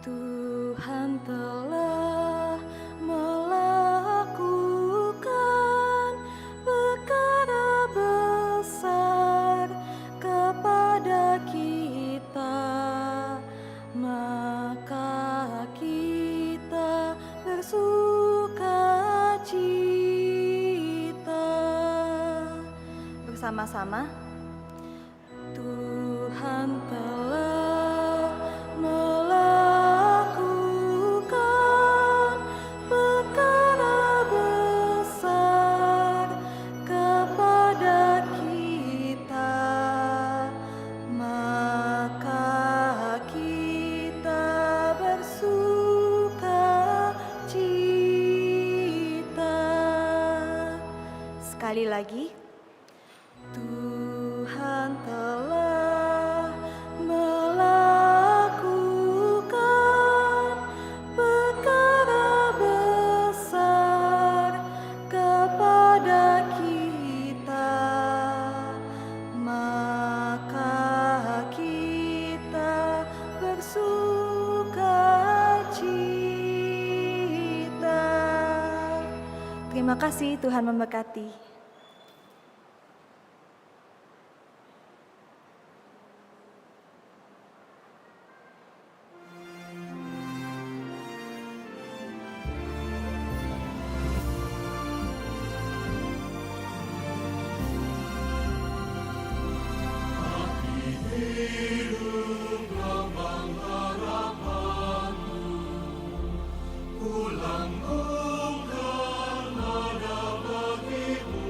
Tuhan telah melakukan perkara besar kepada kita, maka kita bersuka cita. Bersama-sama, Tuhan telah melakukan perkara besar kepada kita, maka kita bersuka cita. Sekali lagi, Tuhan telah melakukan perkara besar kepada kita, maka kita bersuka cita. Terima kasih, Tuhan memberkati. Ku lambungkan nada bagimu.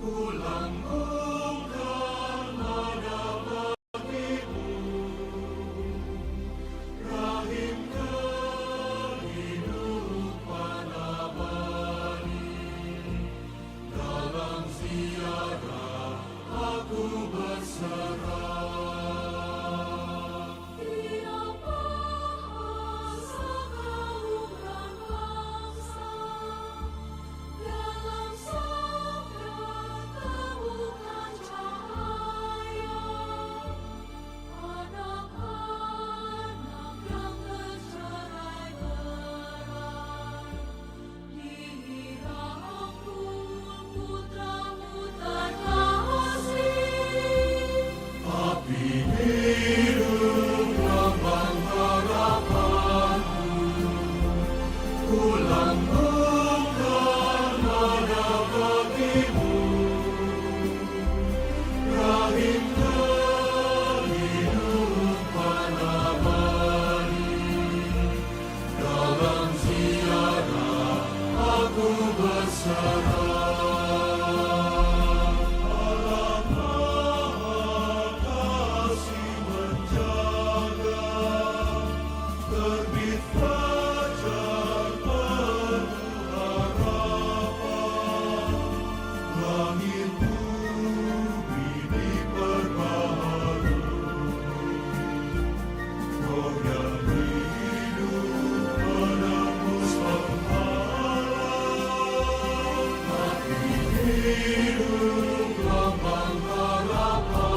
Ku lambungkan nada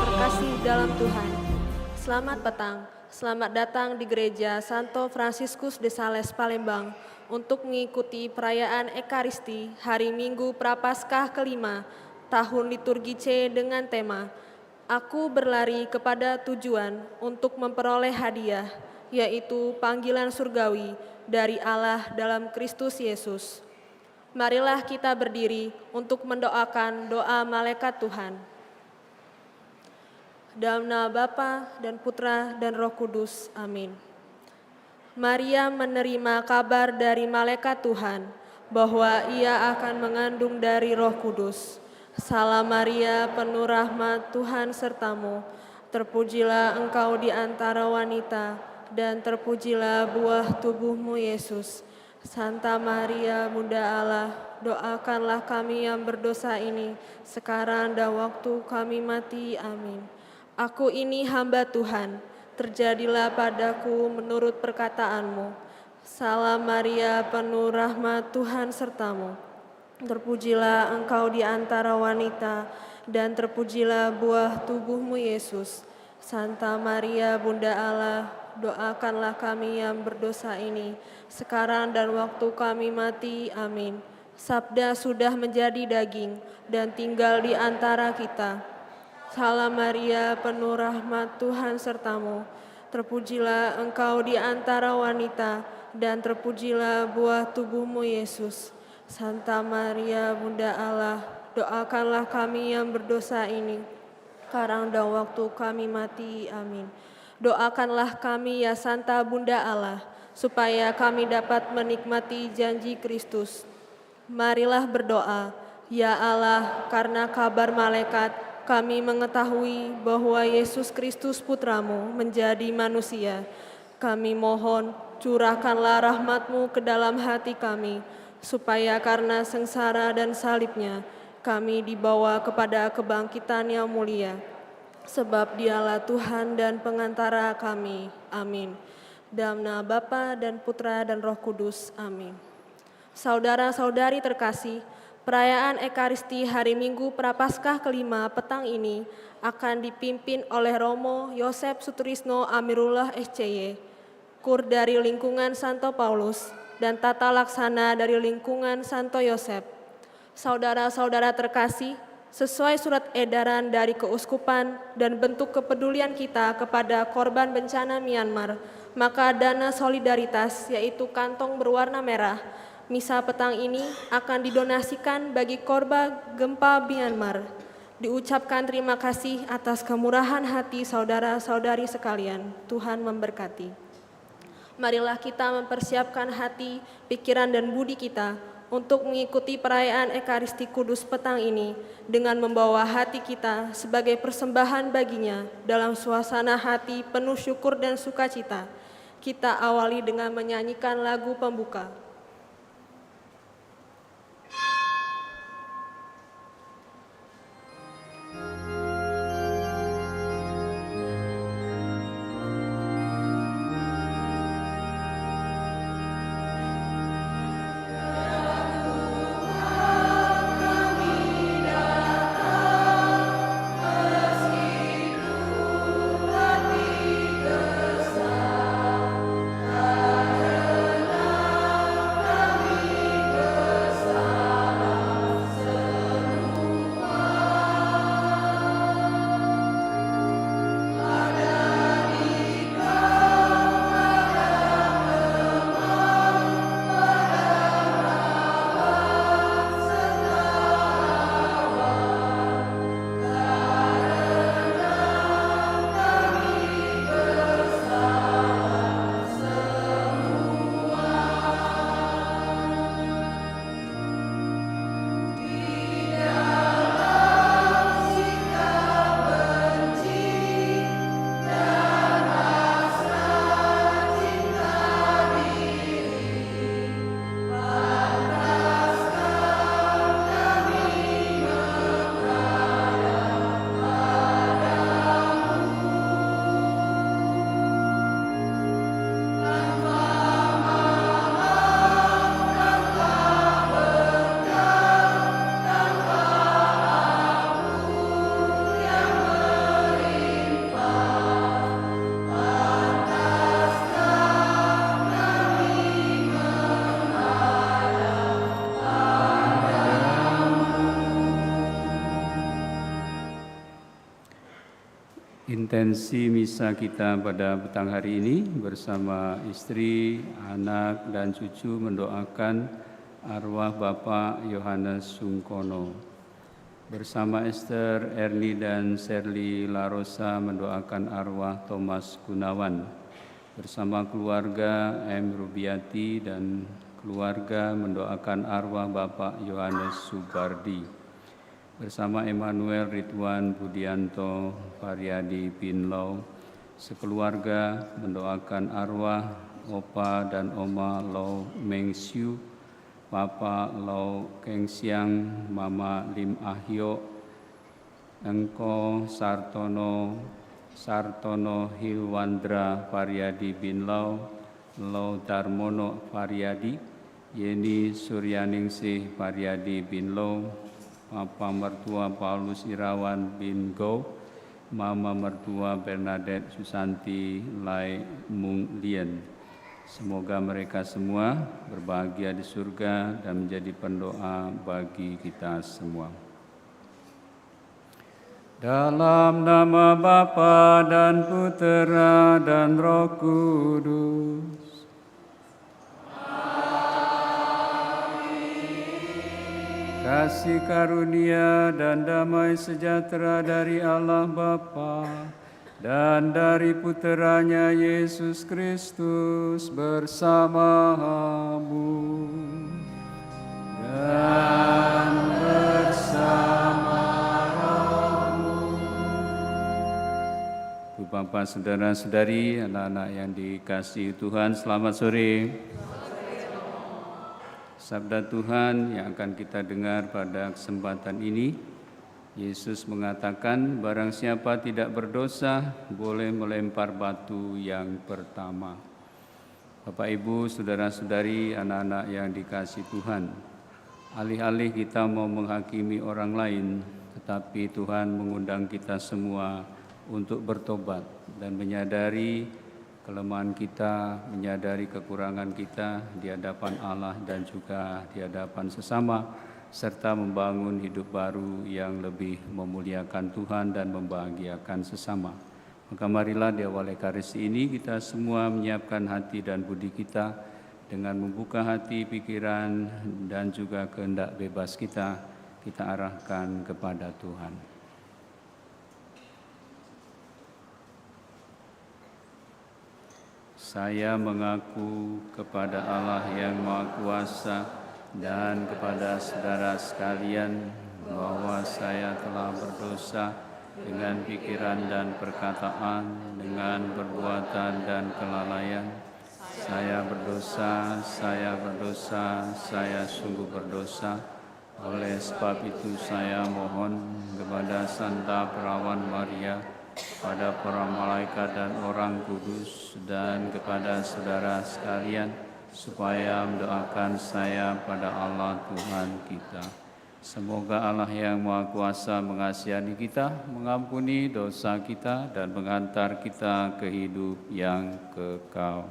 Terkasih dalam Tuhan, selamat petang. Selamat datang di Gereja Santo Fransiskus de Sales, Palembang untuk mengikuti perayaan Ekaristi hari Minggu Prapaskah kelima tahun liturgi C dengan tema Aku berlari kepada tujuan untuk memperoleh hadiah, yaitu panggilan surgawi dari Allah dalam Kristus Yesus. Marilah kita berdiri untuk mendoakan doa malaikat Tuhan. Dalam nama Bapa dan Putra dan Roh Kudus. Amin. Maria menerima kabar dari malaikat Tuhan bahwa ia akan mengandung dari Roh Kudus. Salam Maria, penuh rahmat, Tuhan sertamu. Terpujilah engkau di antara wanita, dan terpujilah buah tubuhmu Yesus. Santa Maria, Bunda Allah, doakanlah kami yang berdosa ini, sekarang dan waktu kami mati. Amin. Aku ini hamba Tuhan, terjadilah padaku menurut perkataanmu. Salam Maria, penuh rahmat, Tuhan sertamu. Terpujilah engkau di antara wanita, dan terpujilah buah tubuhmu Yesus. Santa Maria, Bunda Allah, doakanlah kami yang berdosa ini, sekarang dan waktu kami mati. Amin. Sabda sudah menjadi daging dan tinggal di antara kita. Salam Maria, penuh rahmat, Tuhan sertamu. Terpujilah engkau di antara wanita, dan terpujilah buah tubuhmu Yesus. Santa Maria, Bunda Allah, doakanlah kami yang berdosa ini, sekarang dan waktu kami mati. Amin. Doakanlah kami ya Santa Bunda Allah, supaya kami dapat menikmati janji Kristus. Marilah berdoa. Ya Allah, karena kabar malaikat, kami mengetahui bahwa Yesus Kristus Putramu menjadi manusia. Kami mohon, curahkanlah rahmat-Mu ke dalam hati kami, supaya karena sengsara dan salibnya, kami dibawa kepada kebangkitan yang mulia. Sebab Dialah Tuhan dan pengantara kami. Amin. Dalam nama Bapa dan Putra dan Roh Kudus. Amin. Saudara-saudari terkasih, perayaan Ekaristi hari Minggu Prapaskah kelima petang ini akan dipimpin oleh Romo Yosep Sutrisno Amirullah SCY, Kur dari lingkungan Santo Paulus, dan tata laksana dari lingkungan Santo Yosep. Saudara-saudara terkasih, sesuai surat edaran dari keuskupan dan bentuk kepedulian kita kepada korban bencana Myanmar, maka dana solidaritas, yaitu kantong berwarna merah, misa petang ini akan didonasikan bagi korban gempa Myanmar. Diucapkan terima kasih atas kemurahan hati saudara-saudari sekalian. Tuhan memberkati. Marilah kita mempersiapkan hati, pikiran, dan budi kita untuk mengikuti perayaan Ekaristi Kudus petang ini dengan membawa hati kita sebagai persembahan baginya dalam suasana hati penuh syukur dan sukacita. Kita awali dengan menyanyikan lagu pembuka. Intensi misa kita pada petang hari ini bersama istri, anak, dan cucu mendoakan arwah Bapak Yohanes Sungkono. Bersama Esther, Erni, dan Sherly Larosa mendoakan arwah Thomas Gunawan. Bersama keluarga M. Rubiati dan keluarga mendoakan arwah Bapak Yohanes Subardi. Bersama Emmanuel Ridwan Budianto Variadi Binlau, sekeluarga mendoakan arwah Opa dan Oma Lau Mengsiu, Papa Lau Kengsiang, Mama Lim Ahyo, Engko Sartono Hilwandra Variadi Binlau, Lau Darmono Variadi, Yeni Suryaningsih Variadi Binlau, Papa mertua Paulus Irawan bin Go, Mama mertua Bernadette Susanti Lai Mung Lien. Semoga mereka semua berbahagia di surga dan menjadi pendoa bagi kita semua. Dalam nama Bapa dan Putera dan Roh Kudus. Kasih karunia dan damai sejahtera dari Allah Bapa dan dari Puteranya Yesus Kristus bersamamu dan bersama rohmu. Bu Bapak, saudara-saudari, anak-anak yang dikasihi Tuhan, selamat sore. Sabda Tuhan yang akan kita dengar pada kesempatan ini, Yesus mengatakan, barang siapa tidak berdosa boleh melempar batu yang pertama. Bapak, Ibu, saudara-saudari, anak-anak yang dikasihi Tuhan, alih-alih kita mau menghakimi orang lain, tetapi Tuhan mengundang kita semua untuk bertobat dan menyadari kelemahan kita, menyadari kekurangan kita di hadapan Allah dan juga di hadapan sesama, serta membangun hidup baru yang lebih memuliakan Tuhan dan membahagiakan sesama. Maka marilah di awal Ekaristi ini kita semua menyiapkan hati dan budi kita dengan membuka hati, pikiran, dan juga kehendak bebas kita arahkan kepada Tuhan. Saya mengaku kepada Allah yang Maha Kuasa dan kepada saudara sekalian bahwa saya telah berdosa dengan pikiran dan perkataan, dengan perbuatan dan kelalaian. Saya berdosa, saya sungguh berdosa. Oleh sebab itu saya mohon kepada Santa Perawan Maria, pada para malaikat dan orang kudus, dan kepada saudara sekalian, supaya mendoakan saya pada Allah Tuhan kita. Semoga Allah yang Maha Kuasa mengasihani kita, mengampuni dosa kita, dan mengantar kita ke hidup yang kekal.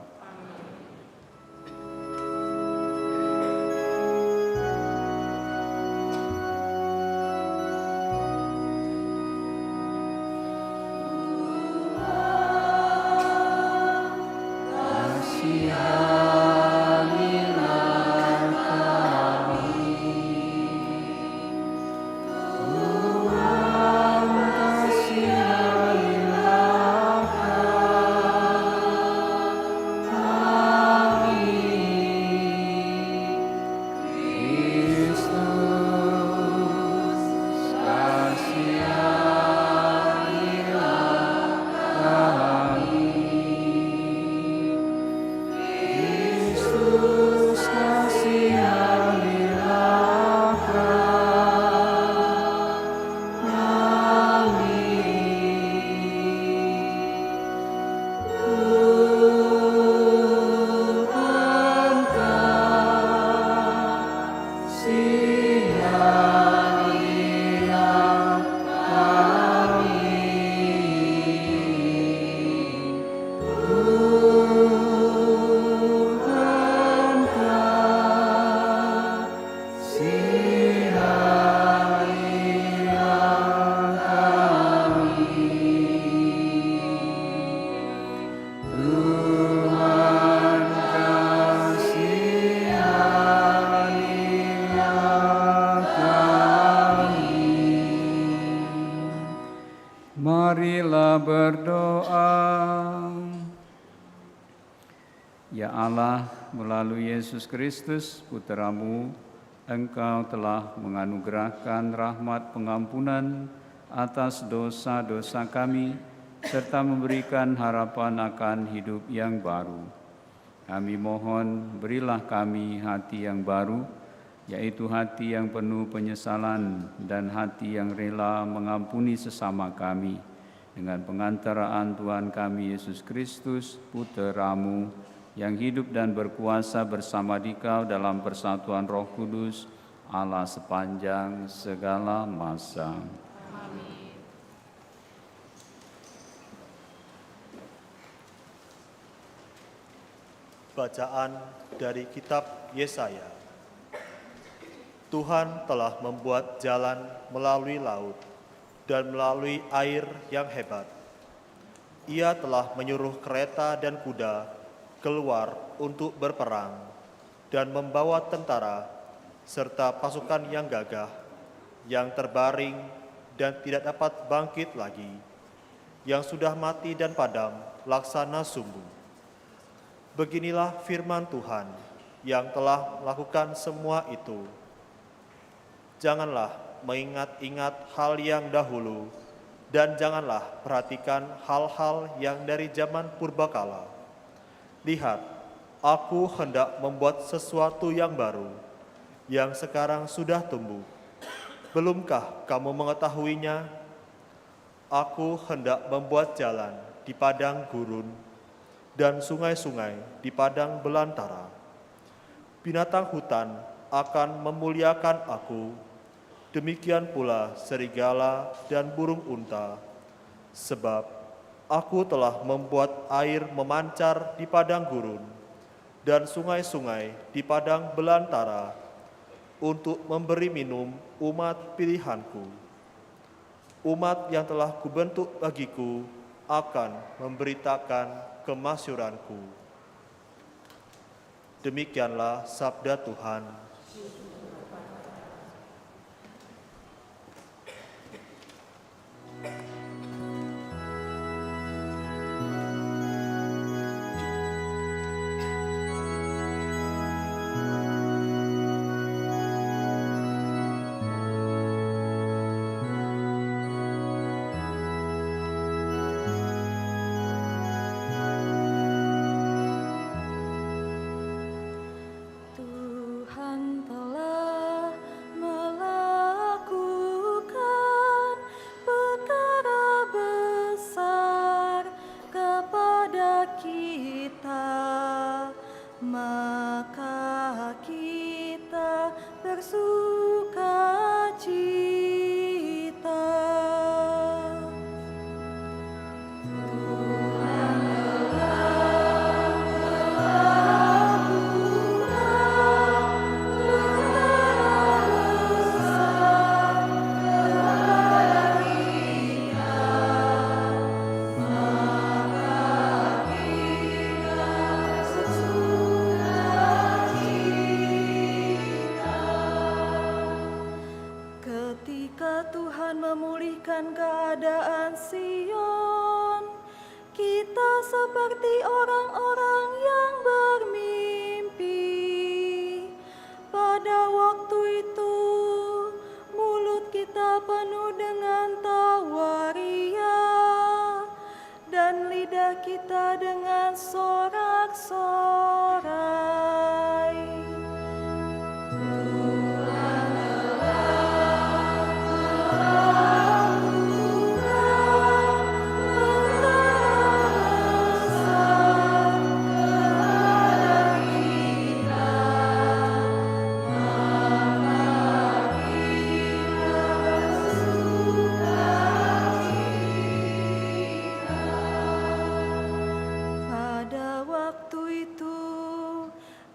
Ya Allah, melalui Yesus Kristus, Putra-Mu, Engkau telah menganugerahkan rahmat pengampunan atas dosa-dosa kami, serta memberikan harapan akan hidup yang baru. Kami mohon, berilah kami hati yang baru, yaitu hati yang penuh penyesalan dan hati yang rela mengampuni sesama kami, dengan pengantaraan Tuhan kami Yesus Kristus, Putra-Mu, yang hidup dan berkuasa bersama Dikau dalam persatuan Roh Kudus, Allah sepanjang segala masa. Amin. Bacaan dari kitab Yesaya. Tuhan telah membuat jalan melalui laut dan melalui air yang hebat. Ia telah menyuruh kereta dan kuda keluar untuk berperang dan membawa tentara serta pasukan yang gagah, yang terbaring dan tidak dapat bangkit lagi, yang sudah mati dan padam laksana sumbu. Beginilah firman Tuhan yang telah melakukan semua itu. Janganlah mengingat-ingat hal yang dahulu, dan janganlah perhatikan hal-hal yang dari zaman purbakala. Lihat, aku hendak membuat sesuatu yang baru, yang sekarang sudah tumbuh. Belumkah kamu mengetahuinya? Aku hendak membuat jalan di padang gurun dan sungai-sungai di padang belantara. Binatang hutan akan memuliakan aku, demikian pula serigala dan burung unta, sebab aku telah membuat air memancar di padang gurun dan sungai-sungai di padang belantara untuk memberi minum umat pilihanku. Umat yang telah kubentuk bagiku akan memberitakan kemasyuranku. Demikianlah sabda Tuhan.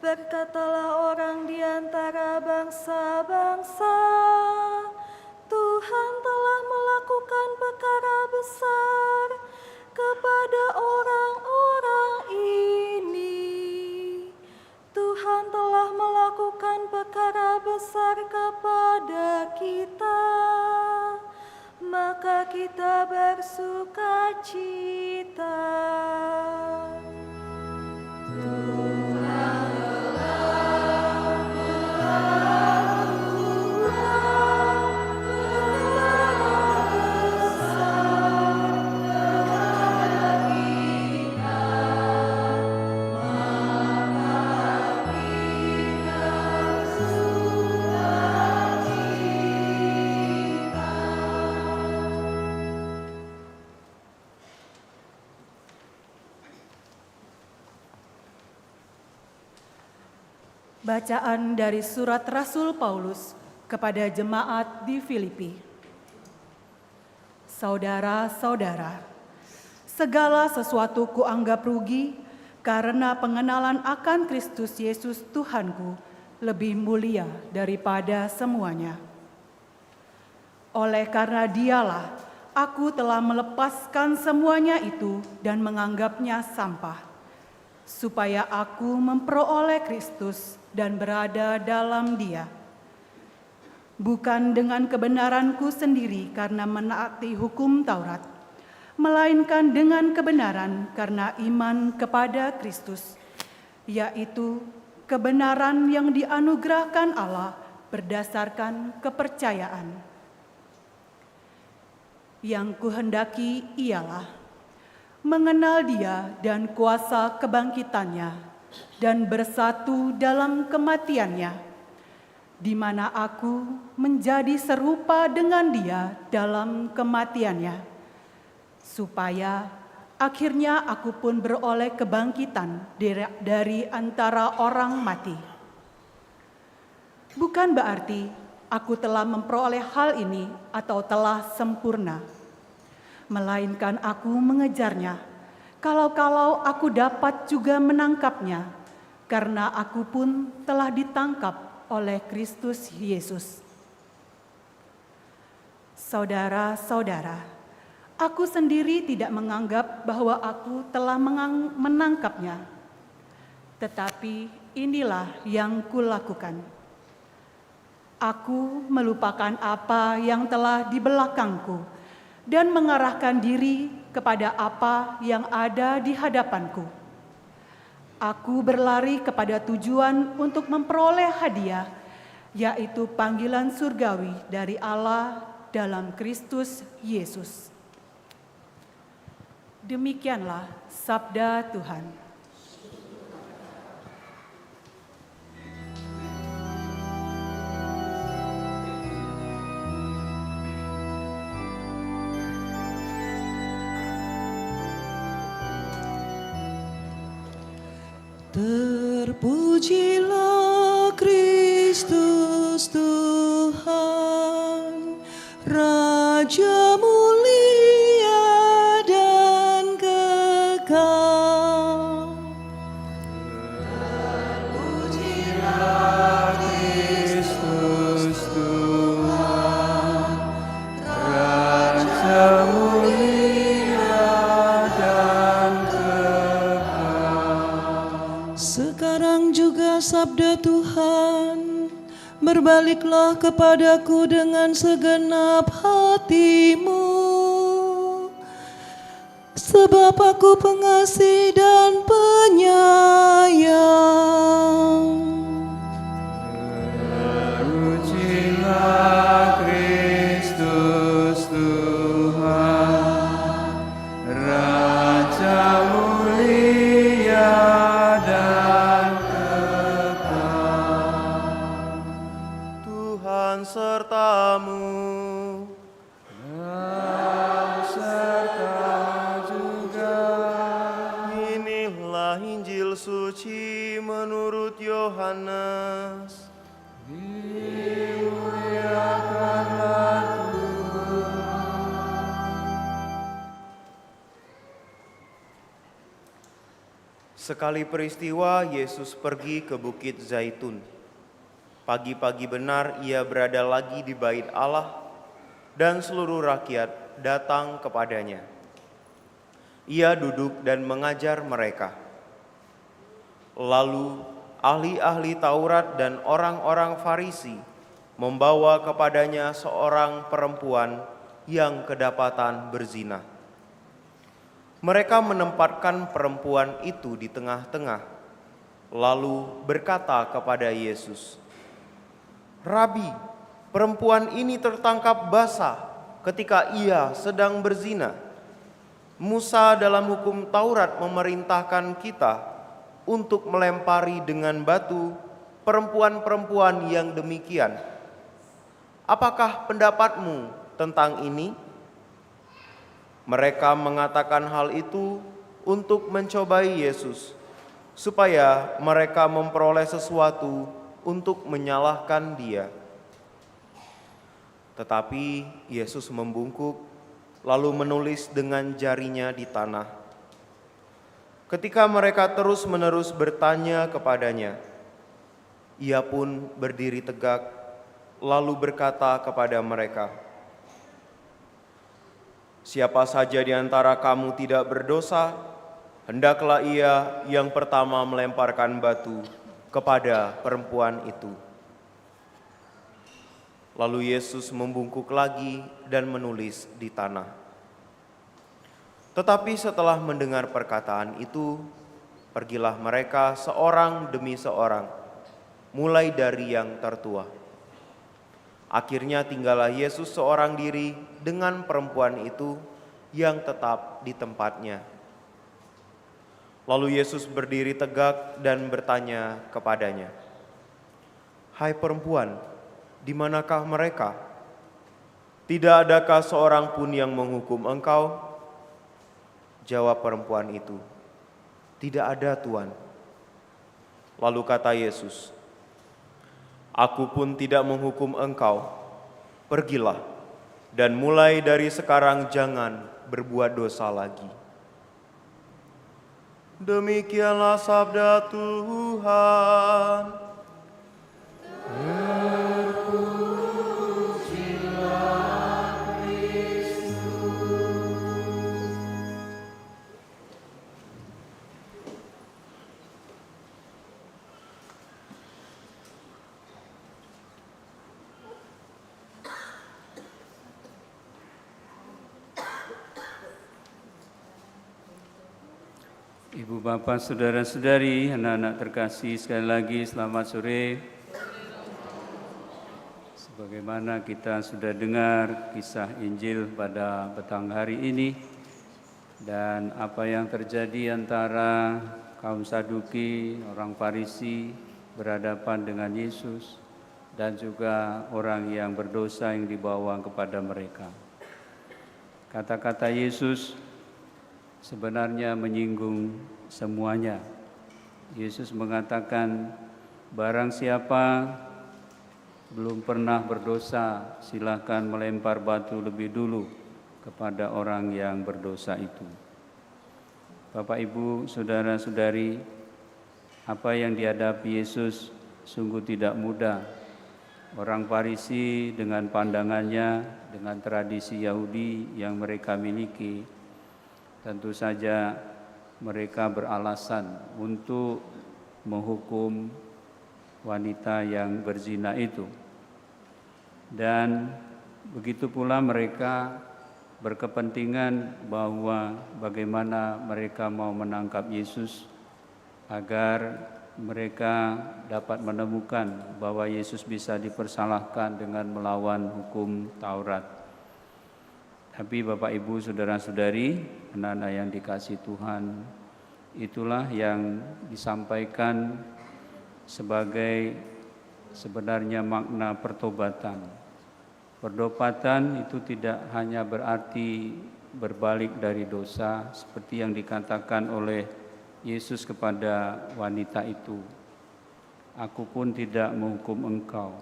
Berkatalah orang di antara bangsa-bangsa, Tuhan telah melakukan perkara besar kepada orang-orang ini. Tuhan telah melakukan perkara besar kepada kita, maka kita bersuka cita. Bacaan dari surat Rasul Paulus kepada jemaat di Filipi. Saudara-saudara, segala sesuatu kuanggap rugi karena pengenalan akan Kristus Yesus Tuhanku lebih mulia daripada semuanya. Oleh karena Dialah, aku telah melepaskan semuanya itu dan menganggapnya sampah, supaya aku memperoleh Kristus dan berada dalam Dia. Bukan dengan kebenaranku sendiri karena menaati hukum Taurat, melainkan dengan kebenaran karena iman kepada Kristus, yaitu kebenaran yang dianugerahkan Allah berdasarkan kepercayaan. Yang kuhendaki ialah mengenal Dia dan kuasa kebangkitannya dan bersatu dalam kematiannya, di mana aku menjadi serupa dengan Dia dalam kematiannya, supaya akhirnya aku pun beroleh kebangkitan dari antara orang mati. Bukan berarti aku telah memperoleh hal ini atau telah sempurna, melainkan aku mengejarnya, kalau-kalau aku dapat juga menangkapnya, karena aku pun telah ditangkap oleh Kristus Yesus. Saudara-saudara, aku sendiri tidak menganggap bahwa aku telah menangkapnya, tetapi inilah yang kulakukan. Aku melupakan apa yang telah di belakangku dan mengarahkan diri kepada apa yang ada di hadapanku. Aku berlari kepada tujuan untuk memperoleh hadiah, yaitu panggilan surgawi dari Allah dalam Kristus Yesus. Demikianlah sabda Tuhan. Terpujilah Kristus Tuhan, Raja mulia dan kekal. Terpujilah Kristus Tuhan, Raja mulia dan kekal. Sekarang juga sabda Tuhan, berbaliklah kepadaku dengan segenap hatimu, sebab aku pengasih dan penyayang. Terpujilah Kristus Tuhan, Raja mulia dan kekal. Tuhan sertamu. Dan serta juga. Inilah Injil suci menurut Yohanes. Dimuliakanlah Tuhan. Sekali peristiwa Yesus pergi ke Bukit Zaitun. Pagi-pagi benar ia berada lagi di bait Allah dan seluruh rakyat datang kepadanya. Ia duduk dan mengajar mereka. Lalu ahli-ahli Taurat dan orang-orang Farisi membawa kepadanya seorang perempuan yang kedapatan berzina. Mereka menempatkan perempuan itu di tengah-tengah, lalu berkata kepada Yesus, "Rabi, perempuan ini tertangkap basah ketika ia sedang berzina. Musa dalam hukum Taurat memerintahkan kita untuk melempari dengan batu perempuan-perempuan yang demikian. Apakah pendapatmu tentang ini?" Mereka mengatakan hal itu untuk mencobai Yesus, supaya mereka memperoleh sesuatu untuk menyalahkan Dia. Tetapi Yesus membungkuk, lalu menulis dengan jarinya di tanah. Ketika mereka terus-menerus bertanya kepadanya, Ia pun berdiri tegak, lalu berkata kepada mereka, "Siapa saja di antara kamu tidak berdosa, hendaklah ia yang pertama melemparkan batu kepada perempuan itu." Lalu Yesus membungkuk lagi dan menulis di tanah. Tetapi setelah mendengar perkataan itu, pergilah mereka seorang demi seorang, mulai dari yang tertua. Akhirnya tinggallah Yesus seorang diri dengan perempuan itu yang tetap di tempatnya. Lalu Yesus berdiri tegak dan bertanya kepadanya, "Hai perempuan, di manakah mereka? Tidak adakah seorang pun yang menghukum engkau?" Jawab perempuan itu, "Tidak ada, Tuan." Lalu kata Yesus, "Aku pun tidak menghukum engkau. Pergilah, dan mulai dari sekarang jangan berbuat dosa lagi." Demikianlah sabda Tuhan. Ibu, Bapak, Saudara-saudari, anak-anak terkasih, sekali lagi selamat sore. Sebagaimana kita sudah dengar kisah Injil pada petang hari ini dan apa yang terjadi antara kaum Saduki, orang Farisi berhadapan dengan Yesus dan juga orang yang berdosa yang dibawa kepada mereka. Kata-kata Yesus sebenarnya menyinggung semuanya. Yesus mengatakan, "Barang siapa belum pernah berdosa, silakan melempar batu lebih dulu kepada orang yang berdosa itu." Bapak, Ibu, Saudara-saudari, apa yang dihadapi Yesus sungguh tidak mudah. Orang Farisi dengan pandangannya, dengan tradisi Yahudi yang mereka miliki, tentu saja mereka beralasan untuk menghukum wanita yang berzina itu. Dan begitu pula mereka berkepentingan bahwa bagaimana mereka mau menangkap Yesus agar mereka dapat menemukan bahwa Yesus bisa dipersalahkan dengan melawan hukum Taurat. Tapi Bapak, Ibu, Saudara-saudari, anak-anak yang dikasihi Tuhan, itulah yang disampaikan sebagai sebenarnya makna pertobatan. Pertobatan itu tidak hanya berarti berbalik dari dosa seperti yang dikatakan oleh Yesus kepada wanita itu. "Aku pun tidak menghukum engkau,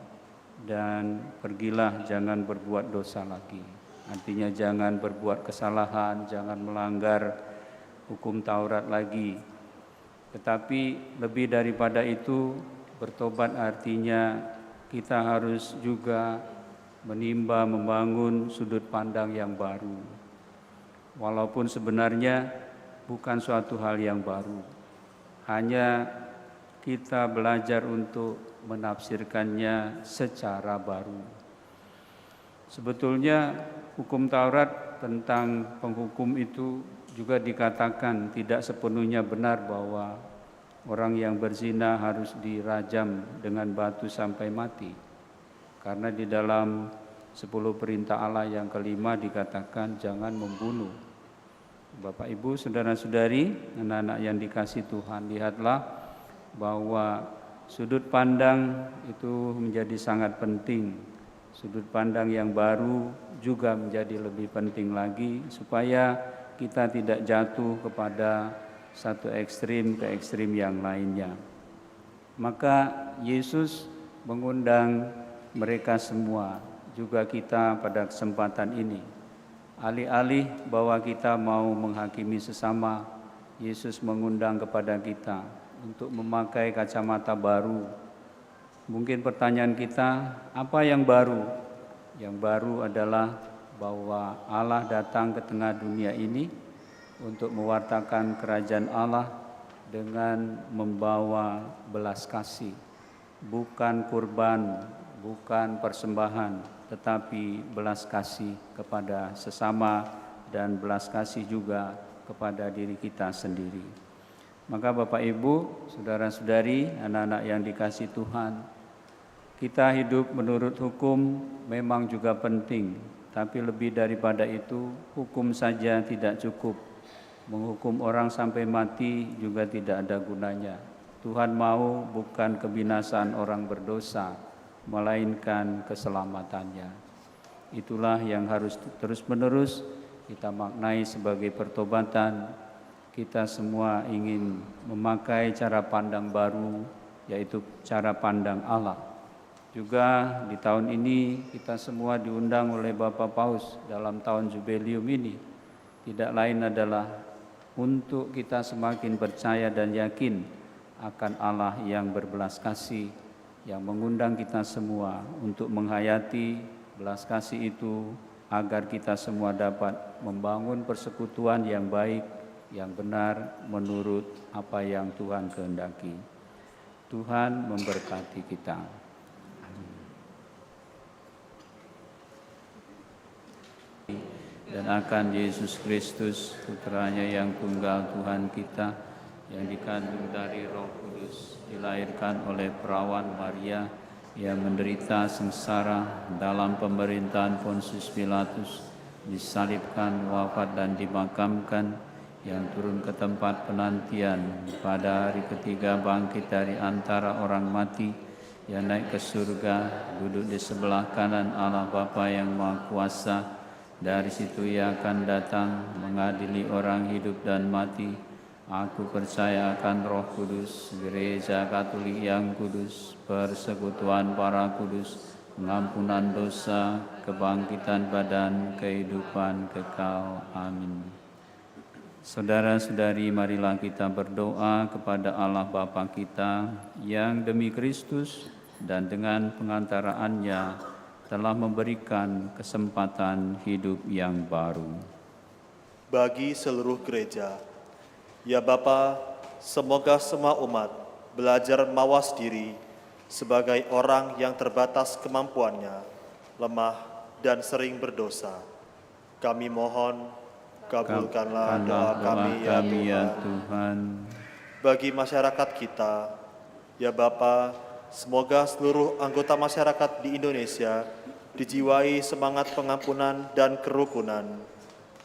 dan pergilah, jangan berbuat dosa lagi." Artinya jangan berbuat kesalahan, jangan melanggar hukum Taurat lagi. Tetapi lebih daripada itu, bertobat artinya kita harus juga menimba, membangun sudut pandang yang baru. Walaupun sebenarnya bukan suatu hal yang baru. Hanya kita belajar untuk menafsirkannya secara baru. Sebetulnya hukum Taurat tentang penghukum itu juga dikatakan tidak sepenuhnya benar bahwa orang yang berzina harus dirajam dengan batu sampai mati. Karena di dalam 10 perintah Allah yang kelima dikatakan jangan membunuh. Bapak, Ibu, Saudara-saudari, anak-anak yang dikasihi Tuhan, lihatlah bahwa sudut pandang itu menjadi sangat penting. Sudut pandang yang baru juga menjadi lebih penting lagi supaya kita tidak jatuh kepada satu ekstrim ke ekstrim yang lainnya. Maka Yesus mengundang mereka semua, juga kita pada kesempatan ini. Alih-alih bahwa kita mau menghakimi sesama, Yesus mengundang kepada kita untuk memakai kacamata baru. Mungkin pertanyaan kita, apa yang baru? Yang baru adalah bahwa Allah datang ke tengah dunia ini untuk mewartakan kerajaan Allah dengan membawa belas kasih, bukan kurban, bukan persembahan, tetapi belas kasih kepada sesama dan belas kasih juga kepada diri kita sendiri. Maka Bapak Ibu, saudara-saudari, anak-anak yang dikasihi Tuhan, kita hidup menurut hukum memang juga penting, tapi lebih daripada itu, hukum saja tidak cukup. Menghukum orang sampai mati juga tidak ada gunanya. Tuhan mau bukan kebinasaan orang berdosa, melainkan keselamatannya. Itulah yang harus terus-menerus kita maknai sebagai pertobatan. Kita semua ingin memakai cara pandang baru, yaitu cara pandang Allah. Juga di tahun ini kita semua diundang oleh Bapak Paus dalam tahun Jubileum ini. Tidak lain adalah untuk kita semakin percaya dan yakin akan Allah yang berbelas kasih, yang mengundang kita semua untuk menghayati belas kasih itu agar kita semua dapat membangun persekutuan yang baik, yang benar menurut apa yang Tuhan kehendaki. Tuhan memberkati kita. Dan akan Yesus Kristus, Putranya yang tunggal Tuhan kita, yang dikandung dari Roh Kudus, dilahirkan oleh perawan Maria, yang menderita sengsara dalam pemerintahan Pontius Pilatus, disalibkan, wafat dan dimakamkan, yang turun ke tempat penantian, pada hari ketiga bangkit dari antara orang mati, yang naik ke surga, duduk di sebelah kanan Allah Bapa yang Maha Kuasa. Dari situ Ia akan datang mengadili orang hidup dan mati. Aku percaya akan Roh Kudus, Gereja Katolik yang kudus, persekutuan para kudus, pengampunan dosa, kebangkitan badan, kehidupan kekal. Amin. Saudara-saudari, marilah kita berdoa kepada Allah Bapa kita yang demi Kristus dan dengan pengantaraannya telah memberikan kesempatan hidup yang baru. Bagi seluruh gereja, ya Bapa, semoga semua umat belajar mawas diri sebagai orang yang terbatas kemampuannya, lemah dan sering berdosa. Kami mohon, kabulkanlah doa kami ya Tuhan. Bagi masyarakat kita, ya Bapa, semoga seluruh anggota masyarakat di Indonesia dijiwai semangat pengampunan dan kerukunan.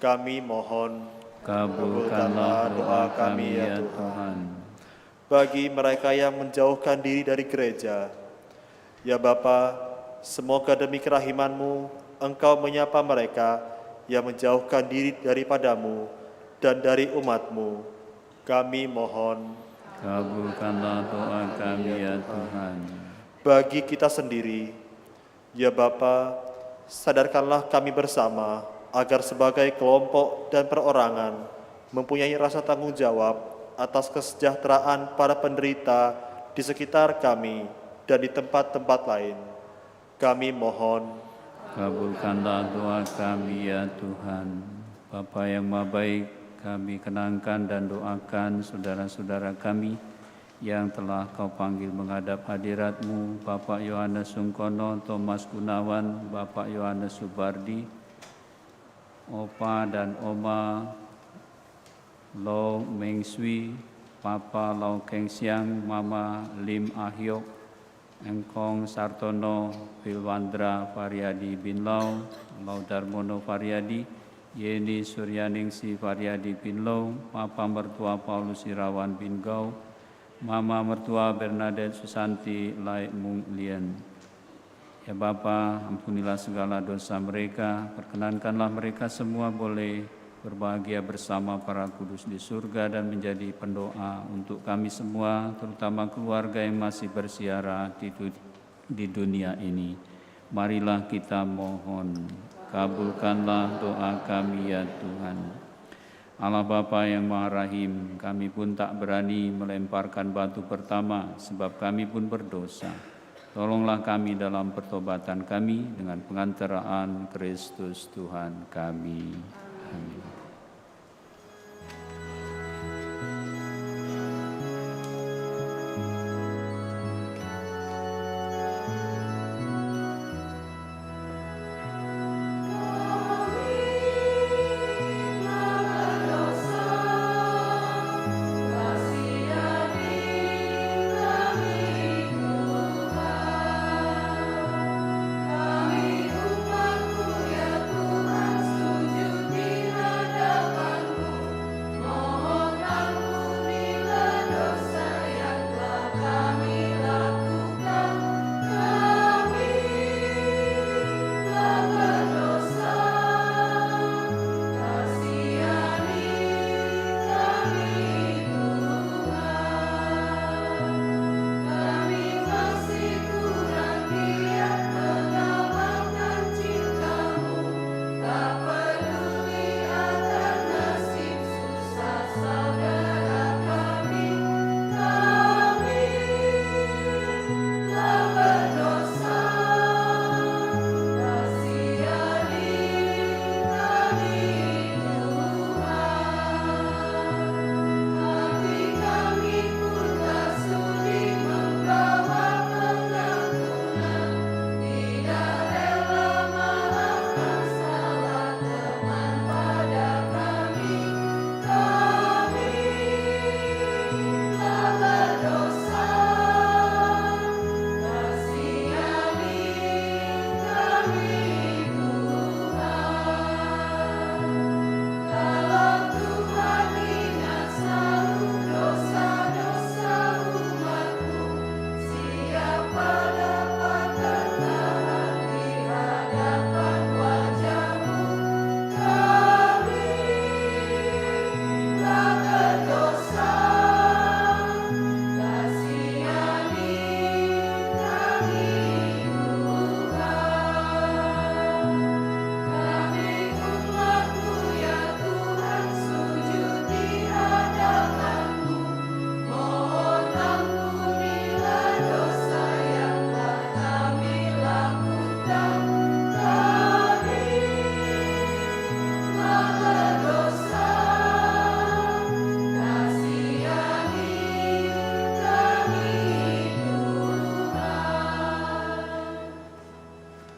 Kami mohon, kabulkanlah doa kami ya Tuhan. Bagi mereka yang menjauhkan diri dari gereja, ya Bapa, semoga demi kerahiman-Mu, Engkau menyapa mereka yang menjauhkan diri daripadamu dan dari umat-Mu. Kami mohon, kabulkanlah doa kami ya Tuhan. Bagi kita sendiri, ya Bapa, sadarkanlah kami bersama agar sebagai kelompok dan perorangan mempunyai rasa tanggung jawab atas kesejahteraan para penderita di sekitar kami dan di tempat-tempat lain. Kami mohon, kabulkanlah doa kami ya Tuhan. Bapa yang Maha Baik, kami kenangkan dan doakan saudara-saudara kami yang telah Kau panggil menghadap hadirat-Mu, Bapak Yohanes Sungkono, Thomas Gunawan, Bapak Yohanes Subardi, Opa dan Oma Lo Mengswi, Papa Lau Kengsiang, Mama Lim Ahyok, Engkong Sartono, Pilwandra Faryadi Binlau, Lau Darmono Faryadi, Yeni Suryaningsi Faryadi Binlau, Papa Mertua Paulus Irawan Bingau, Mama Mertua Bernadette Susanti Lai Mung Lien. Ya Bapa, ampunilah segala dosa mereka, perkenankanlah mereka semua boleh berbahagia bersama para kudus di surga dan menjadi pendoa untuk kami semua, terutama keluarga yang masih bersiara di dunia ini. Marilah kita mohon, kabulkanlah doa kami ya Tuhan. Allah Bapa yang Maha Rahim, kami pun tak berani melemparkan batu pertama sebab kami pun berdosa. Tolonglah kami dalam pertobatan kami dengan pengantaraan Kristus Tuhan kami. Amin.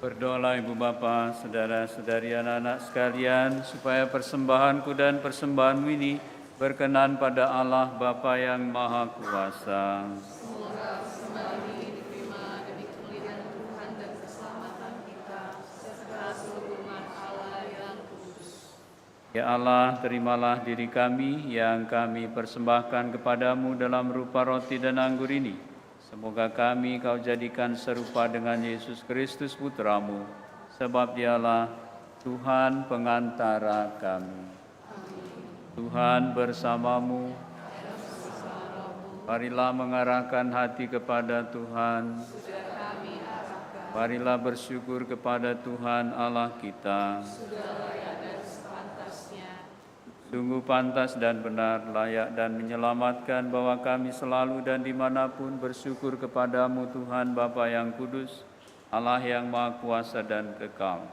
Berdoalah Ibu Bapa, saudara-saudari anak-anak sekalian, supaya persembahanku dan persembahanmu ini berkenan pada Allah Bapa yang Maha Kuasa. Semoga persembahan ini diterima demi kemuliaan Tuhan dan keselamatan kita, serta seutuhan Allah yang kudus. Ya Allah, terimalah diri kami yang kami persembahkan kepadamu dalam rupa roti dan anggur ini. Semoga kami Kau jadikan serupa dengan Yesus Kristus Putramu, sebab Dialah Tuhan pengantara kami. Tuhan bersamamu. Marilah mengarahkan hati kepada Tuhan. Marilah bersyukur kepada Tuhan Allah kita. Sungguh pantas dan benar, layak dan menyelamatkan bahwa kami selalu dan dimanapun bersyukur kepadamu Tuhan Bapa yang kudus, Allah yang Maha Kuasa dan kekal.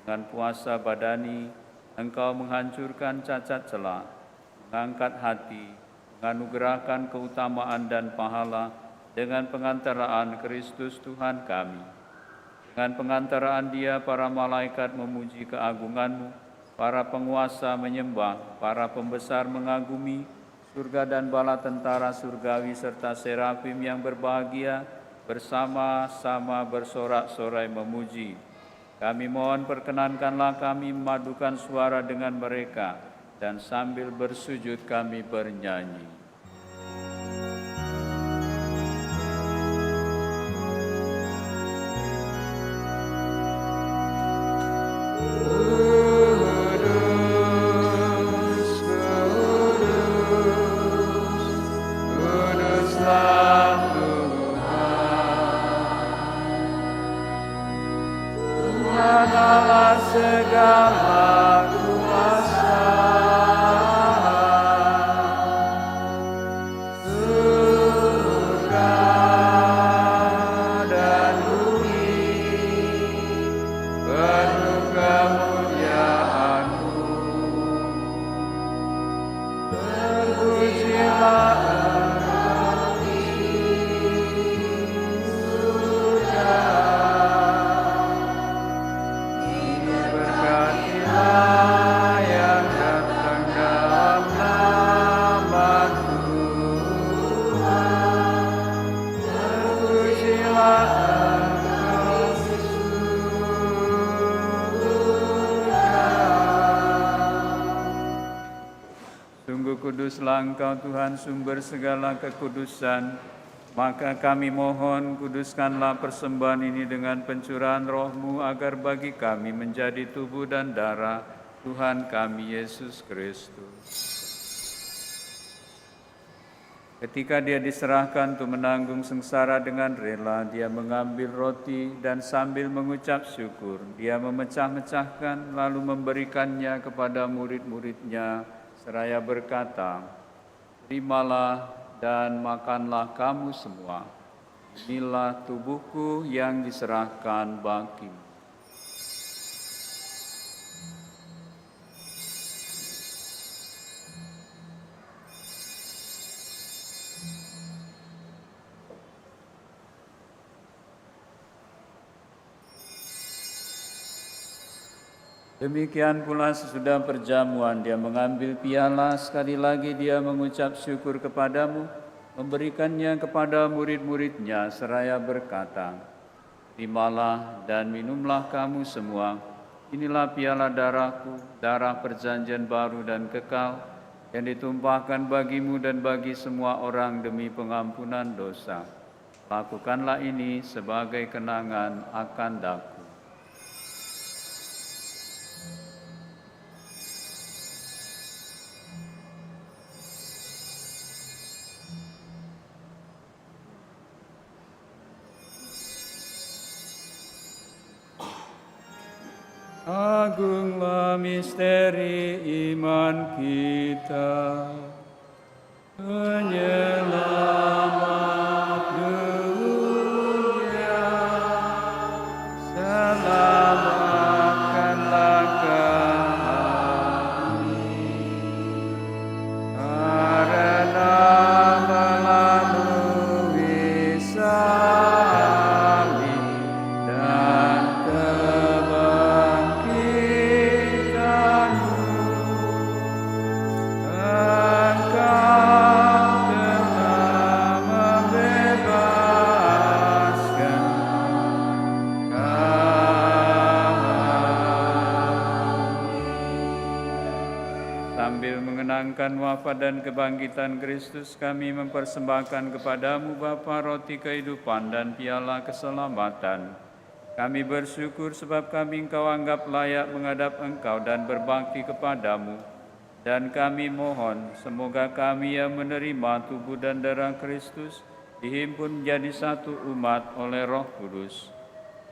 Dengan puasa badani, Engkau menghancurkan cacat celah, mengangkat hati, menganugerahkan keutamaan dan pahala dengan pengantaraan Kristus Tuhan kami. Dengan pengantaraan Dia, para malaikat memuji keagungan-Mu, para penguasa menyembah, para pembesar mengagumi, surga dan bala tentara surgawi serta serafim yang berbahagia bersama-sama bersorak-sorai memuji. Kami mohon perkenankanlah kami memadukan suara dengan mereka dan sambil bersujud kami bernyanyi. kuduslah Engkau Tuhan sumber segala kekudusan. Maka kami mohon, kuduskanlah persembahan ini dengan pencurahan Roh-Mu, agar bagi kami menjadi tubuh dan darah Tuhan kami Yesus Kristus. Ketika dia diserahkan untuk menanggung sengsara dengan rela, dia mengambil roti dan sambil mengucap syukur, dia memecah-mecahkan lalu memberikannya kepada murid-muridnya, seraya berkata, "Terimalah dan makanlah kamu semua. Inilah tubuhku yang diserahkan bagimu." Demikian pula sesudah perjamuan dia mengambil piala, sekali lagi dia mengucap syukur kepadamu, memberikannya kepada murid-muridnya seraya berkata, "Terimalah dan minumlah kamu semua, inilah piala darahku, darah perjanjian baru dan kekal, yang ditumpahkan bagimu dan bagi semua orang demi pengampunan dosa. Lakukanlah ini sebagai kenangan akan daku." Agunglah misteri iman kita, penyelamat dunia, selamatkanlah kami, karena melalui salib dan wafat dan kebangkitan Kristus, kami mempersembahkan kepadamu Bapa roti kehidupan dan piala keselamatan. Kami bersyukur sebab kami Engkau anggap layak menghadap Engkau dan berbakti kepadamu. Dan kami mohon, semoga kami yang menerima tubuh dan darah Kristus dihimpun menjadi satu umat oleh Roh Kudus.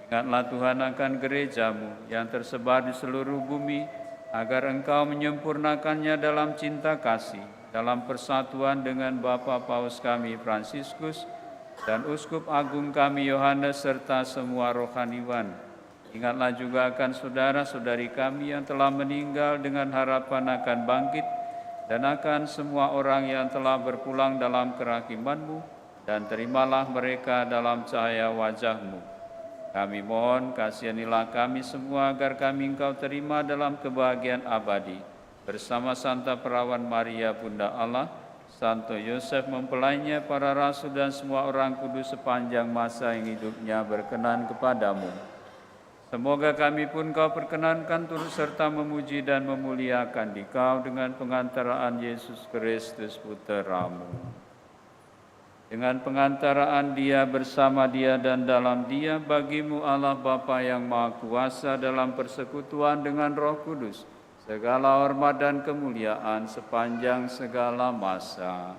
Ingatlah Tuhan akan gerejamu yang tersebar di seluruh bumi, agar Engkau menyempurnakannya dalam cinta kasih, dalam persatuan dengan Bapa Paus kami Fransiskus dan Uskup Agung kami Yohanes serta semua rohaniwan. Ingatlah juga akan saudara-saudari kami yang telah meninggal dengan harapan akan bangkit, dan akan semua orang yang telah berpulang dalam kerahiman-Mu, dan terimalah mereka dalam cahaya wajah-Mu. Kami mohon, kasihanilah kami semua agar kami Engkau terima dalam kebahagiaan abadi, bersama Santa Perawan Maria Bunda Allah, Santo Yosef mempelainya, para rasul dan semua orang kudus sepanjang masa yang hidupnya berkenan kepadamu. Semoga kami pun Kau perkenankan turut serta memuji dan memuliakan Dikau dengan pengantaraan Yesus Kristus Putra-Mu. Dengan pengantaraan Dia, bersama Dia, dan dalam Dia, bagimu Allah Bapa yang Maha Kuasa dalam persekutuan dengan Roh Kudus, segala hormat dan kemuliaan sepanjang segala masa.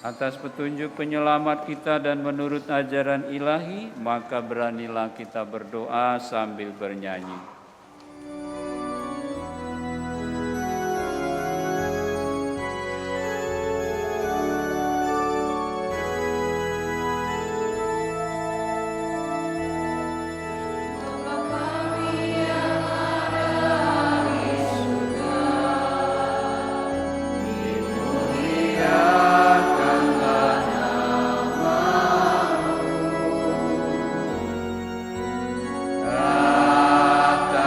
Atas petunjuk penyelamat kita dan menurut ajaran ilahi, maka beranilah kita berdoa sambil bernyanyi. Kata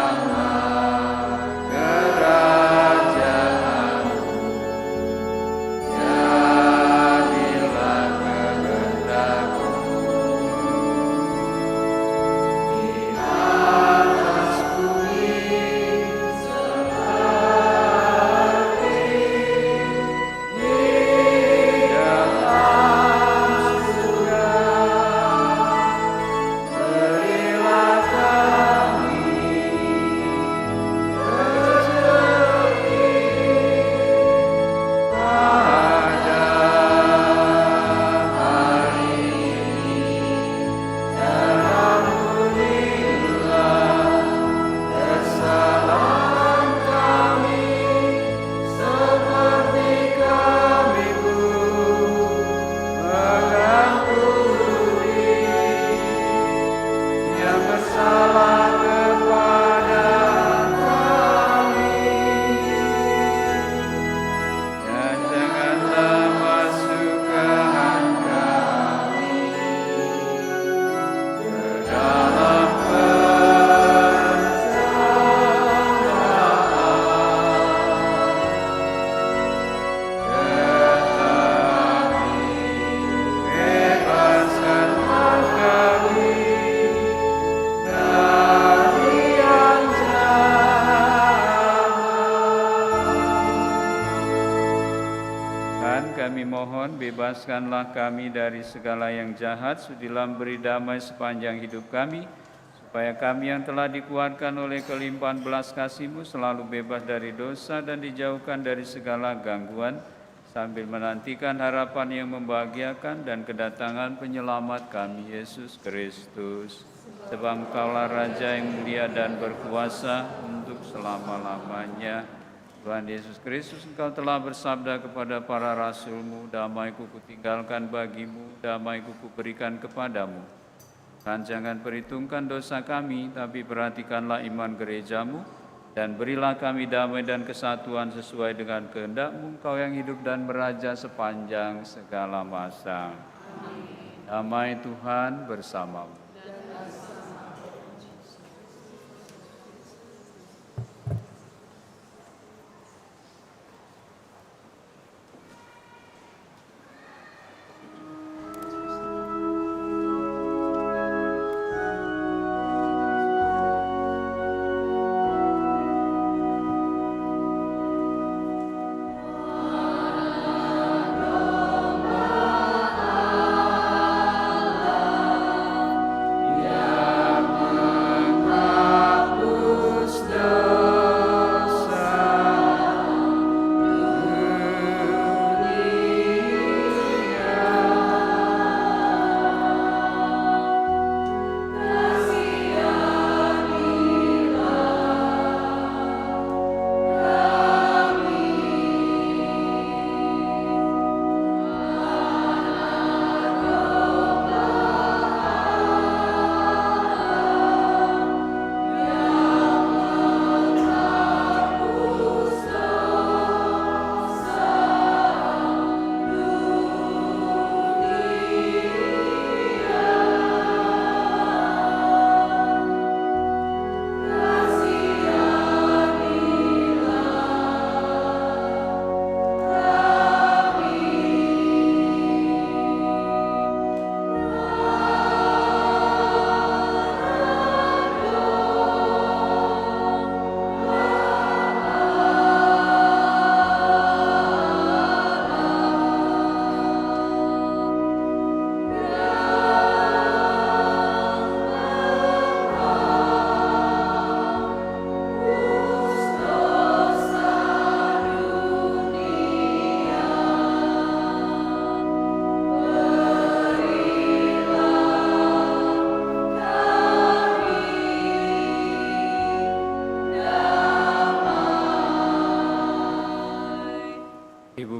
Tuhan, kami mohon bebaskanlah kami dari segala yang jahat, sudilah beri damai sepanjang hidup kami, supaya kami yang telah dikuatkan oleh kelimpahan belas kasih-Mu selalu bebas dari dosa dan dijauhkan dari segala gangguan, sambil menantikan harapan yang membahagiakan dan kedatangan penyelamat kami, Yesus Kristus. Sebab Engkaulah Raja yang mulia dan berkuasa untuk selama-lamanya. Tuhan Yesus Kristus, Engkau telah bersabda kepada para rasul-Mu, damai-Ku kutinggalkan bagimu, damai-Ku kuberikan kepadamu. Dan jangan perhitungkan dosa kami, tapi perhatikanlah iman gereja-Mu, dan berilah kami damai dan kesatuan sesuai dengan kehendak-Mu, Engkau yang hidup dan beraja sepanjang segala masa. Damai Tuhan bersamamu.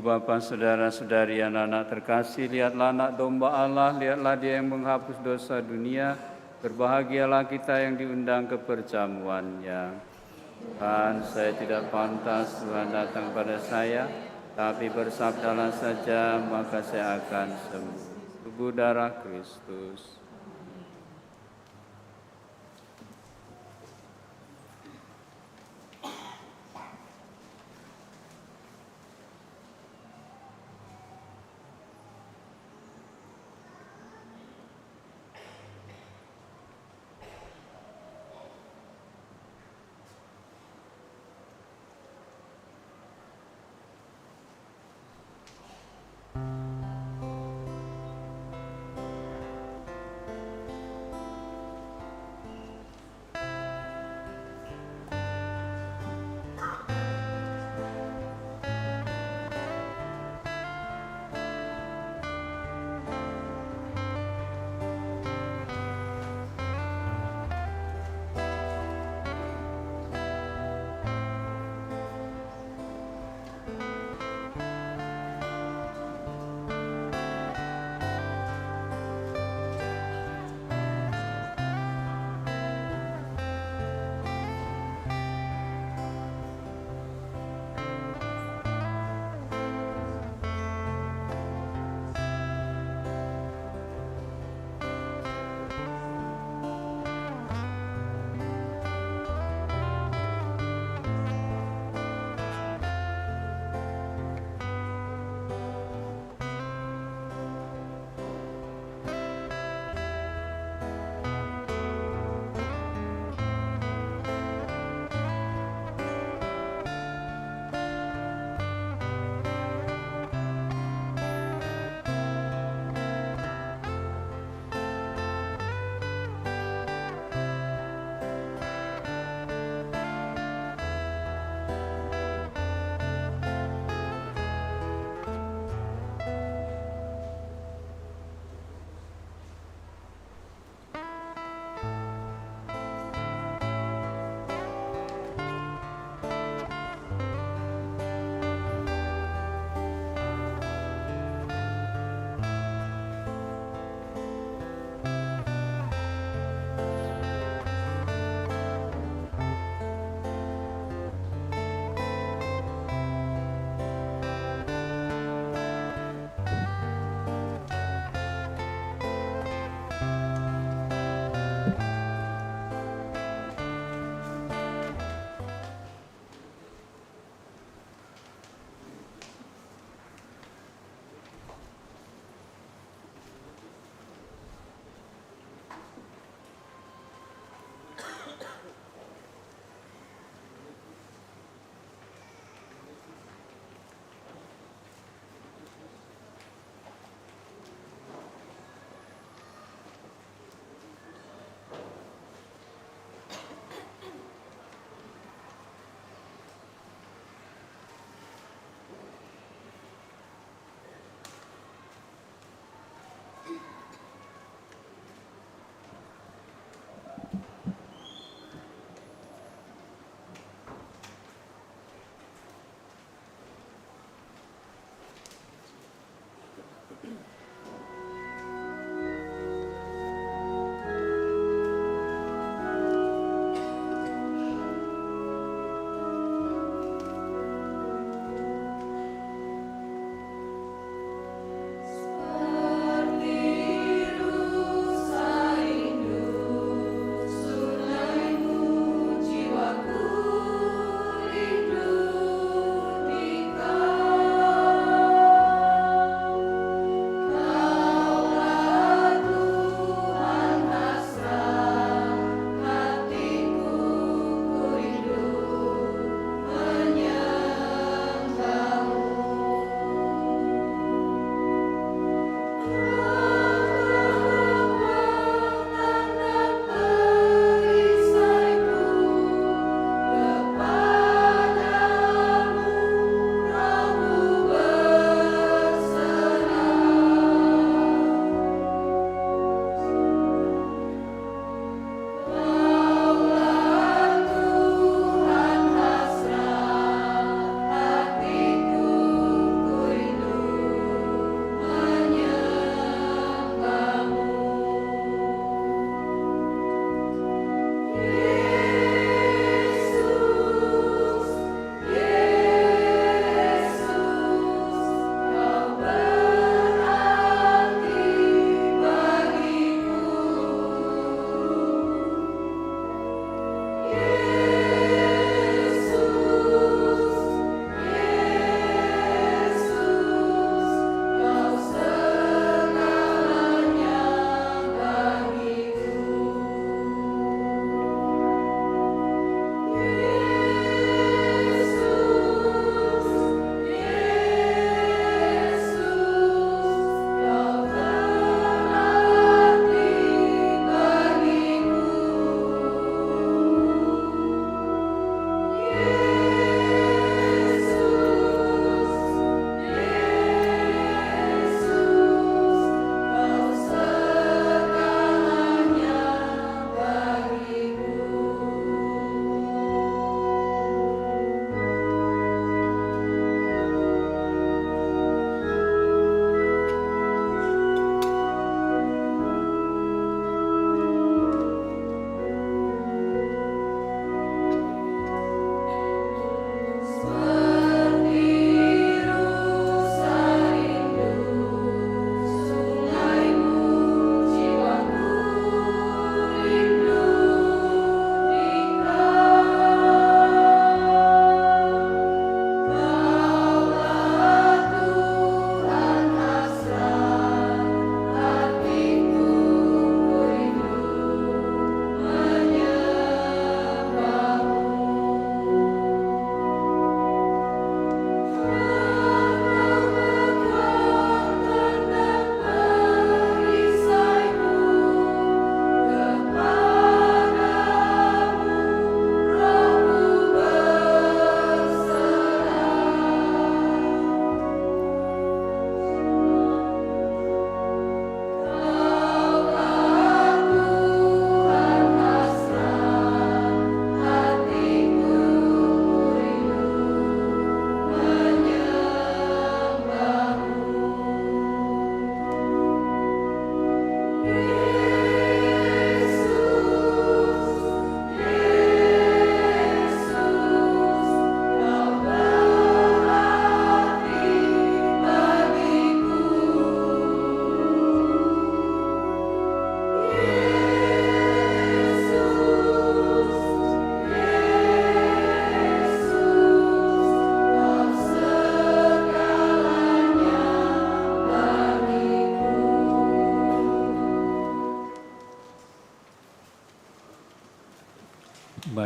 Bapak, saudara-saudari, anak-anak terkasih, lihatlah anak domba Allah, lihatlah Dia yang menghapus dosa dunia. Berbahagialah kita yang diundang ke perjamuannya. Tuhan, saya tidak pantas Tuhan datang pada saya, tapi bersabdalah saja, maka saya akan sembuh. Tubuh darah Kristus.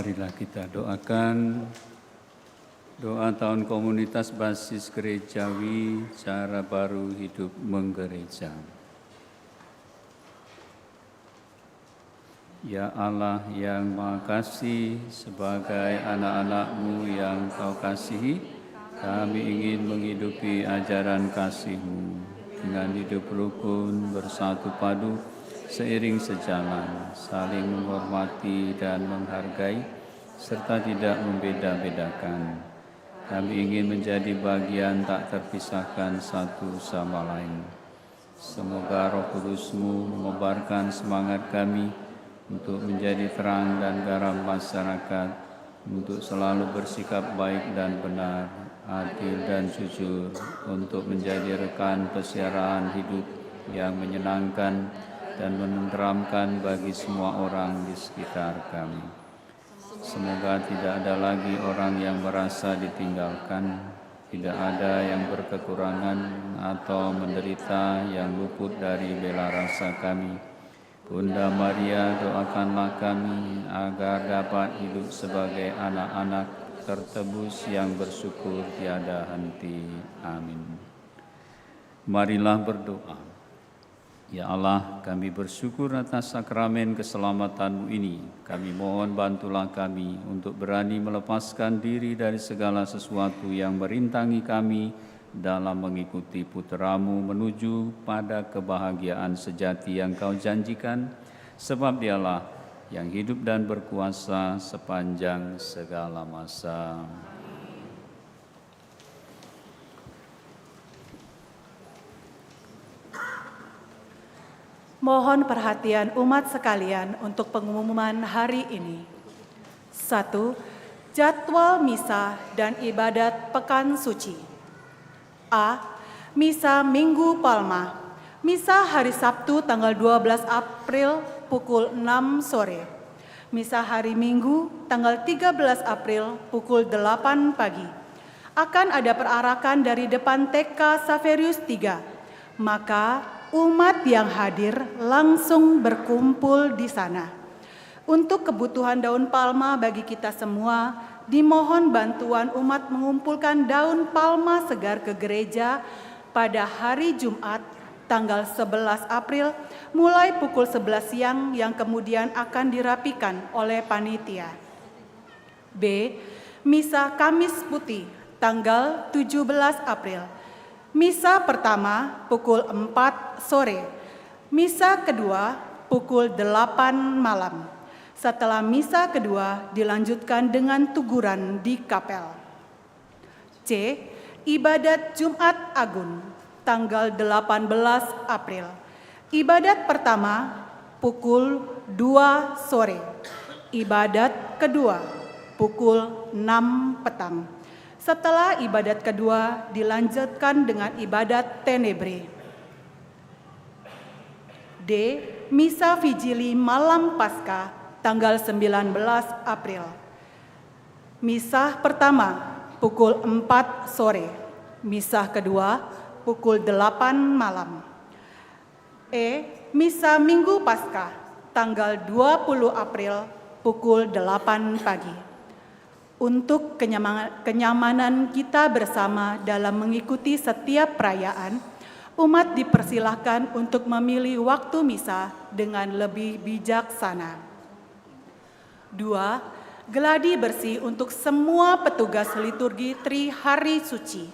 Marilah kita doakan doa tahun komunitas basis gerejawi cara baru hidup menggereja. Ya Allah yang Maha Kasih, sebagai anak-anak-Mu yang Kau kasihi, kami ingin menghidupi ajaran kasih-Mu dengan hidup rukun, bersatu padu, seiring sejalan, saling menghormati dan menghargai, serta tidak membeda-bedakan. Kami ingin menjadi bagian tak terpisahkan satu sama lain. Semoga Roh Kudus-Mu mengobarkan semangat kami untuk menjadi terang dan garam masyarakat, untuk selalu bersikap baik dan benar, adil dan jujur, untuk menjadi rekan pesiaraan hidup yang menyenangkan dan menenteramkan bagi semua orang di sekitar kami. Semoga tidak ada lagi orang yang merasa ditinggalkan, tidak ada yang berkekurangan atau menderita yang luput dari bela rasa kami. Bunda Maria, doakanlah kami agar dapat hidup sebagai anak-anak tertebus yang bersyukur tiada henti. Amin. Marilah berdoa. Ya Allah, kami bersyukur atas sakramen keselamatan-Mu ini. Kami mohon bantulah kami untuk berani melepaskan diri dari segala sesuatu yang merintangi kami dalam mengikuti putra-Mu menuju pada kebahagiaan sejati yang Kau janjikan, sebab Dialah yang hidup dan berkuasa sepanjang segala masa. Mohon perhatian umat sekalian untuk pengumuman hari ini. 1. Jadwal misa dan ibadat Pekan Suci. A. Misa Minggu Palma. Misa hari Sabtu tanggal 12 April pukul 6 sore. Misa hari Minggu tanggal 13 April pukul 8 pagi. Akan ada perarakan dari depan TK Saverius 3. Maka umat yang hadir langsung berkumpul di sana. Untuk kebutuhan daun palma bagi kita semua, dimohon bantuan umat mengumpulkan daun palma segar ke gereja pada hari Jumat tanggal 11 April mulai pukul 11 siang yang kemudian akan dirapikan oleh panitia. B. Misa Kamis Putih tanggal 17 April. Misa pertama pukul 4 sore. Misa kedua pukul 8 malam. Setelah misa kedua dilanjutkan dengan tuguran di kapel. C. Ibadat Jumat Agung tanggal 18 April. Ibadat pertama pukul 2 sore. Ibadat kedua pukul 6 petang. Setelah ibadat kedua dilanjutkan dengan ibadat tenebre. D. Misa Vigili Malam Paskah tanggal 19 April. Misa pertama pukul 4 sore. Misa kedua pukul 8 malam. E. Misa Minggu Paskah tanggal 20 April pukul 8 pagi. Untuk kenyamanan kita bersama dalam mengikuti setiap perayaan, umat dipersilahkan untuk memilih waktu misa dengan lebih bijaksana. 2. Geladi bersih untuk semua petugas liturgi Tri Hari Suci.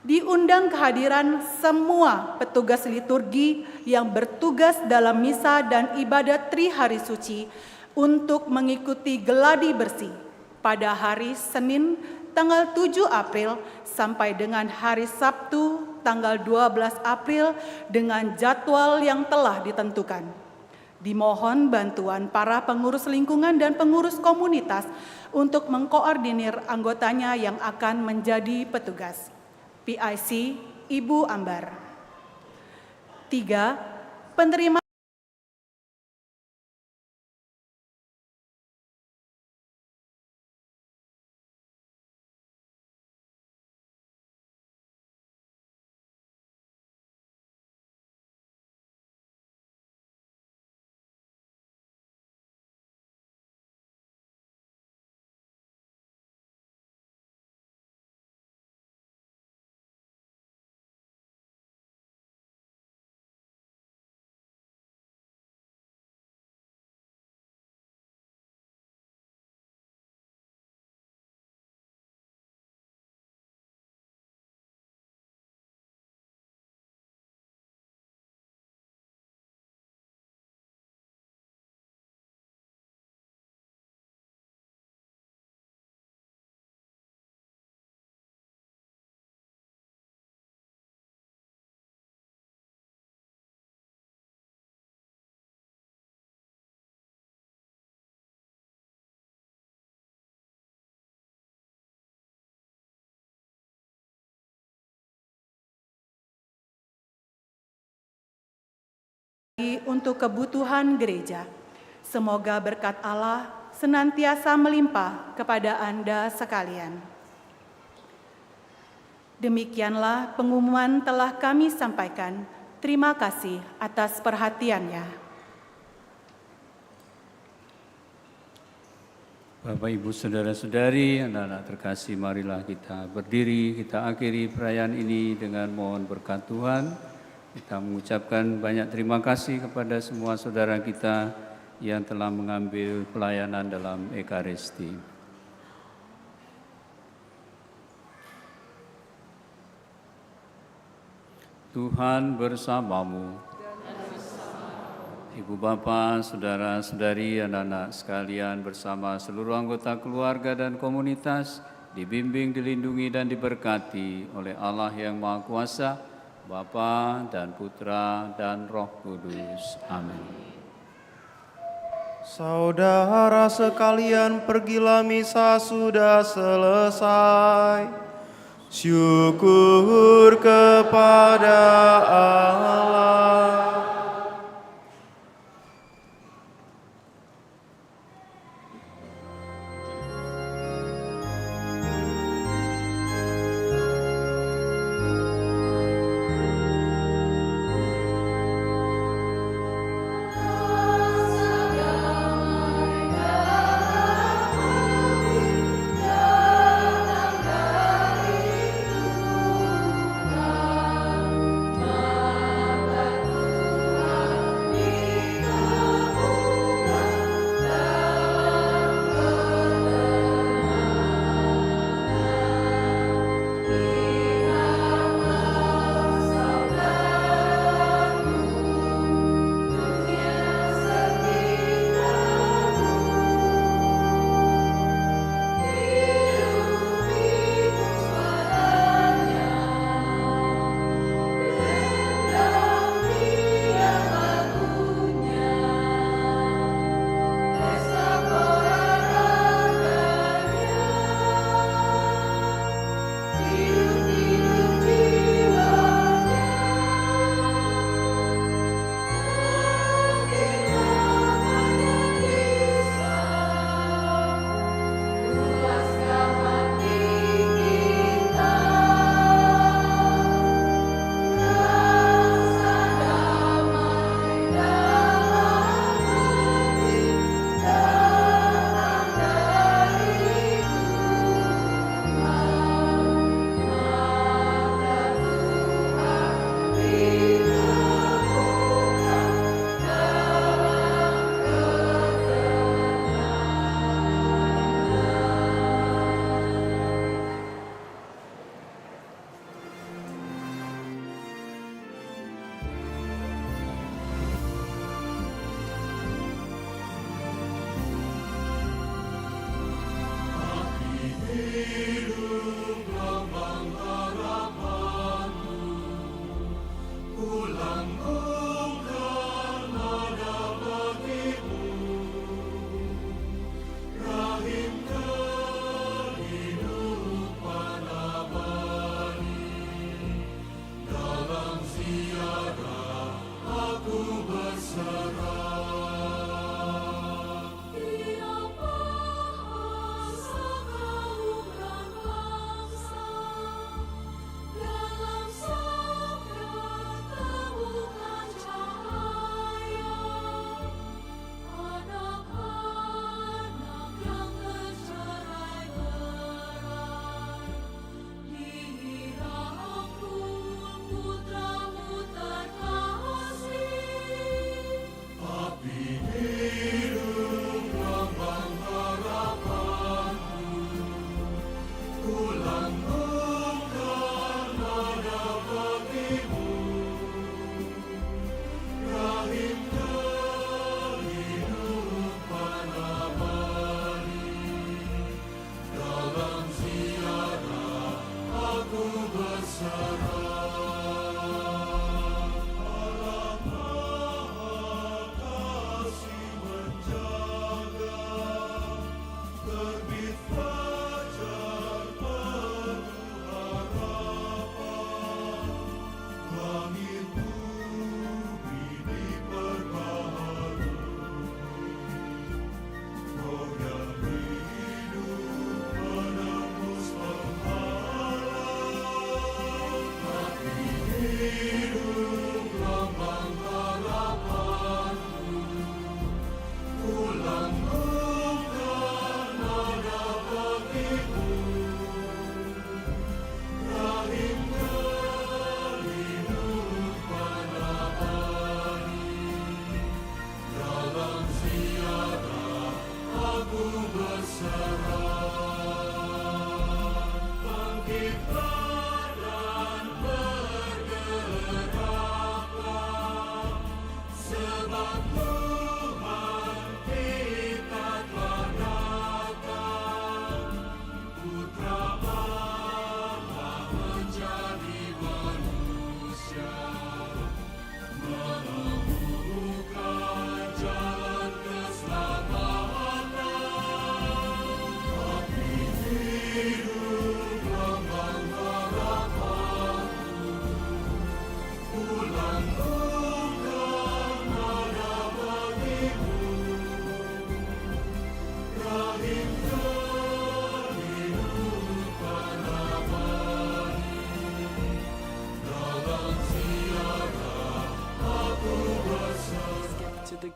Diundang kehadiran semua petugas liturgi yang bertugas dalam misa dan ibadat Tri Hari Suci untuk mengikuti geladi bersih pada hari Senin tanggal 7 April sampai dengan hari Sabtu tanggal 12 April dengan jadwal yang telah ditentukan. Dimohon bantuan para pengurus lingkungan dan pengurus komunitas untuk mengkoordinir anggotanya yang akan menjadi petugas. PIC Ibu Ambar. 3. Penerima untuk kebutuhan gereja. Semoga berkat Allah senantiasa melimpah kepada Anda sekalian. Demikianlah pengumuman telah kami sampaikan. Terima kasih atas perhatiannya. Bapak, Ibu, Saudara-saudari, anak-anak terkasih, marilah kita berdiri, kita akhiri perayaan ini dengan mohon berkat Tuhan. Kita mengucapkan banyak terima kasih kepada semua saudara kita yang telah mengambil pelayanan dalam Ekaristi. Tuhan bersamamu. Ibu bapa, saudara-saudari, anak-anak sekalian bersama seluruh anggota keluarga dan komunitas dibimbing, dilindungi dan diberkati oleh Allah yang Maha Kuasa, Bapa dan Putra dan Roh Kudus. Amin. Saudara sekalian, pergilah misa sudah selesai. Syukur kepada Allah.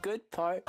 good part.